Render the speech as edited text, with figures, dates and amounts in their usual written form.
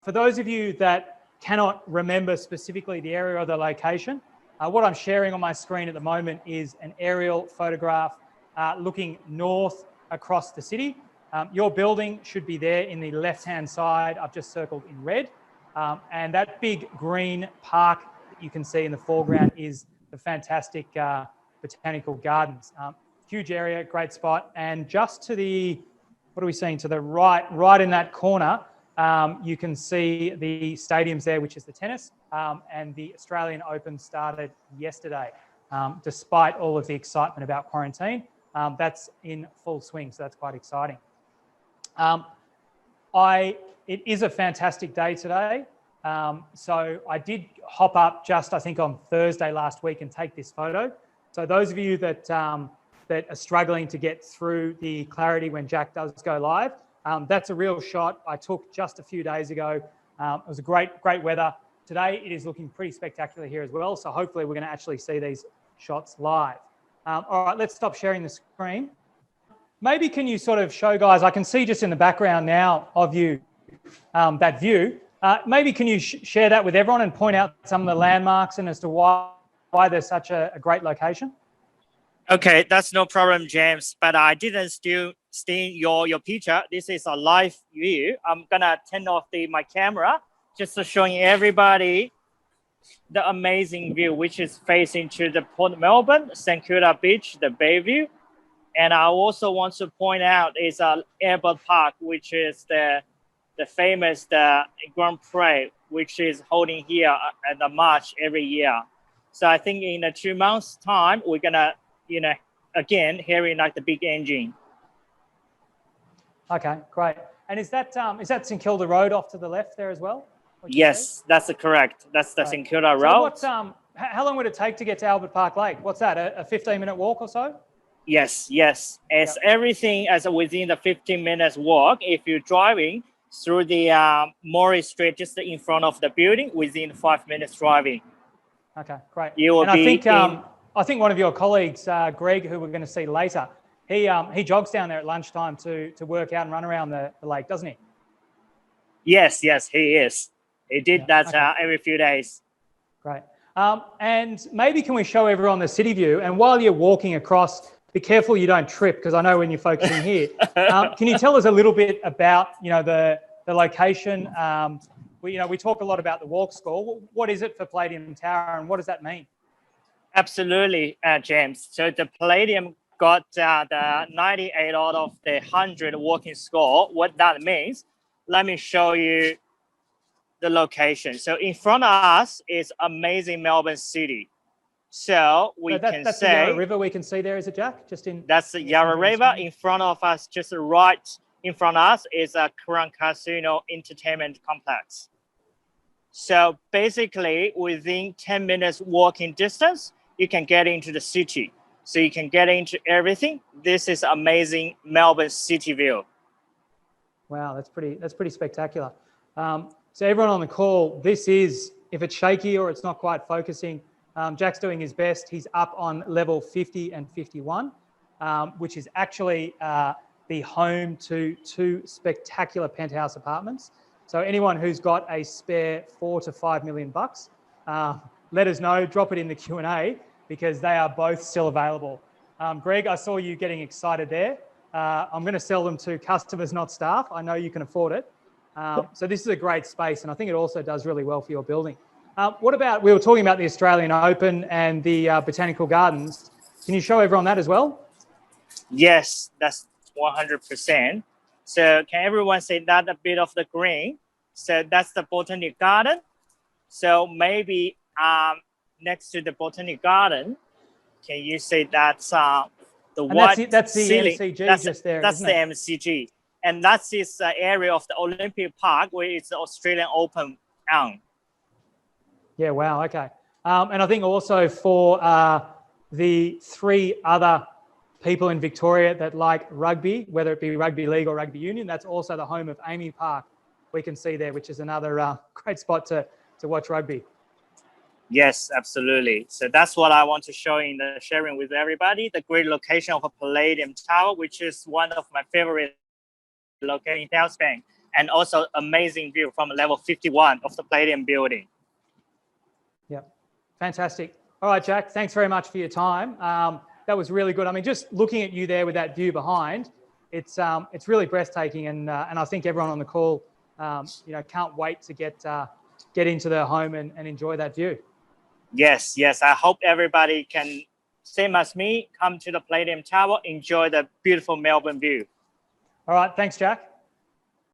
For those of you that cannot remember specifically the area or the location, what I'm sharing on my screen at the moment is an aerial photograph looking north across the city. Your building should be there in the left-hand side. I've just circled in red. And that big green park that you can see in the foreground is the fantastic Botanical Gardens. Huge area, great spot. And just to the, what are we seeing? To the right in that corner, you can see the stadiums there, which is the tennis, and the Australian Open started yesterday. Despite all of the excitement about quarantine, that's in full swing, so that's quite exciting. It is a fantastic day today. So I did hop up just, I think, on Thursday last week and take this photo. So those of you that that are struggling to get through the clarity when Jack does go live, that's a real shot I took just a few days ago. It was a great weather. Today it is looking pretty spectacular here as well. So hopefully we're going to actually see these shots live. All right, let's stop sharing the screen. Maybe can you sort of show guys, I can see just in the background now of you, that view. Maybe can you share that with everyone and point out some of the landmarks and as to why there's such a great location? Okay, that's no problem, James. But I didn't still see your picture. This is a live view. I'm gonna turn off my camera just to showing everybody the amazing view, which is facing to the Port Melbourne, St Kilda Beach, the Bayview. And I also want to point out is Airport Park, which is the famous Grand Prix, which is holding here at the March every year. So I think in 2 months' time, we're gonna, again, hearing like the big engine. Okay, great. And is that St Kilda Road off to the left there as well? Yes, that's correct. That's the St Kilda Road. So how long would it take to get to Albert Park Lake? What's that, a 15-minute walk or so? Yes. It's everything as within the 15 minutes walk. If you're driving through the Morris Street, just in front of the building, within 5 minutes driving. Okay, great. You will I think one of your colleagues, Greg, who we're going to see later, he jogs down there at lunchtime to work out and run around the lake, doesn't he? Yes, he is. He did that every few days. Great. And maybe can we show everyone the city view? And while you're walking across, be careful you don't trip, because I know when you're focusing here. Can you tell us a little bit about the location? We talk a lot about the walk score. What is it for Palladium Tower, and what does that mean? Absolutely, James. So the Palladium got the 98 out of the 100 walking score. What that means, let me show you the location. So in front of us is amazing Melbourne City. So that's the Yarra River we can see there, is it, Jack? That's the Yarra River. In front of us, just right in front of us, is a Crown Casino Entertainment Complex. So basically, within 10 minutes walking distance, you can get into the city. So you can get into everything. This is amazing Melbourne city view. Wow, that's pretty spectacular. So everyone on the call, this is, if it's shaky or it's not quite focusing, Jack's doing his best. He's up on level 50 and 51, which is actually the home to 2 spectacular penthouse apartments. So anyone who's got a spare $4 to $5 million, let us know, drop it in the Q&A, because they are both still available. Greg, I saw you getting excited there. I'm going to sell them to customers, not staff. I know you can afford it. So this is a great space, and I think it also does really well for your building. What about, we were talking about the Australian Open and the Botanical Gardens. Can you show everyone that as well? Yes, that's 100%. So can everyone see that a bit of the green? So that's the Botanic Garden. So maybe next to the Botanic Garden, can you see that's the white that's the ceiling? MCG just there, that's the MCG. And that's this area of the Olympic Park where it's the Australian Open on. Yeah, wow, okay. And I think also for the 3 other people in Victoria that like rugby, whether it be rugby league or rugby union, that's also the home of Amy Park, we can see there, which is another great spot to watch rugby. Yes, absolutely. So that's what I want to show in the sharing with everybody, the great location of a Palladium Tower, which is one of my favorite locations in South Spain. and also amazing view from level 51 of the Palladium building. Yeah, fantastic. All right, Jack, thanks very much for your time. That was really good. I mean, just looking at you there with that view behind, it's really breathtaking, and I think everyone on the call, can't wait to get into their home and enjoy that view. Yes, I hope everybody can, same as me, come to the Palladium Tower, enjoy the beautiful Melbourne view. All right, thanks, Jack.